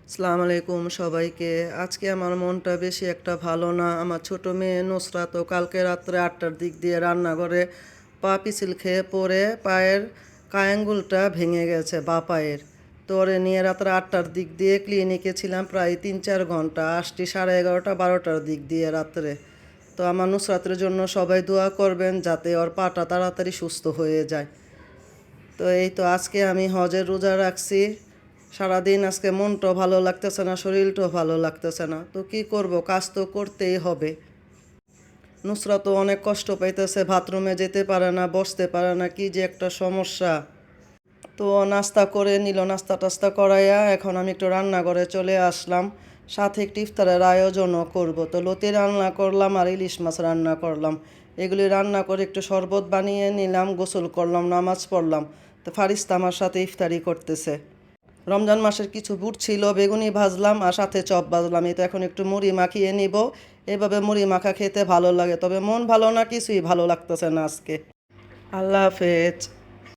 আসসালামু আলাইকুম সবাইকে। আজকে আমার মনটা বেশি একটা ভালো না। আমার ছোট মেয়ে নুসরাত তো কালকে রাত্রে ৮টার দিক দিয়ে রান্নাঘরে পা পিছল খেয়ে পড়ে পায়ের কায়াঙ্গুলটা ভেঙে গেছে বাঁ পায়ের। তো ওরে নিয়ে রাত্রে ৮টার দিক দিয়ে ক্লিনিকে ছিলাম প্রায় ৩-৪ ঘন্টা। আসছি 11:30 12টার দিক দিয়ে রাত্রে। তো আমার নুসরাতের জন্য সবাই দোয়া করবেন যাতে ওর পাটা তাড়াতাড়ি সুস্থ হয়ে যায়। তো এই তো আজকে আমি হজের রোজা রাখছি। সারাদিন আজকে মনটাও ভালো লাগতেছে না, শরীরটাও ভালো লাগতেছে না। তো কি করব, কাজ তো করতেই হবে। নুসরাত তো অনেক কষ্ট পাইতেছে, বাথরুমে যেতে পারে না, বসতে পারে না, কি যে একটা সমস্যা। তো নাস্তা করে নিল, নাস্তা টাস্তা করাইয়া এখন আমি একটু রান্নাঘরে চলে আসলাম। সাথে একটু ইফতারের আয়োজনও করব। তো লতি রান্না করলাম আর ইলিশ মাছ রান্না করলাম। এগুলি রান্না করে একটু শরবত বানিয়ে নিলাম, গোসল করলাম, নামাজ পড়লাম। তো ফারিস্তা আমার সাথে ইফতারি করতেছে। রমজান মাসের কিছু বুট ছিল, বেগুনি ভাজলাম আর সাথে চপ ভাজলাম। এই তো এখন একটু মুড়ি মাখিয়ে নিব। এভাবে মুড়ি মাখা খেতে ভালো লাগে, তবে মন ভালো না, কিছুই ভালো লাগতেছে না আজকে। আল্লাহ হাফেজ।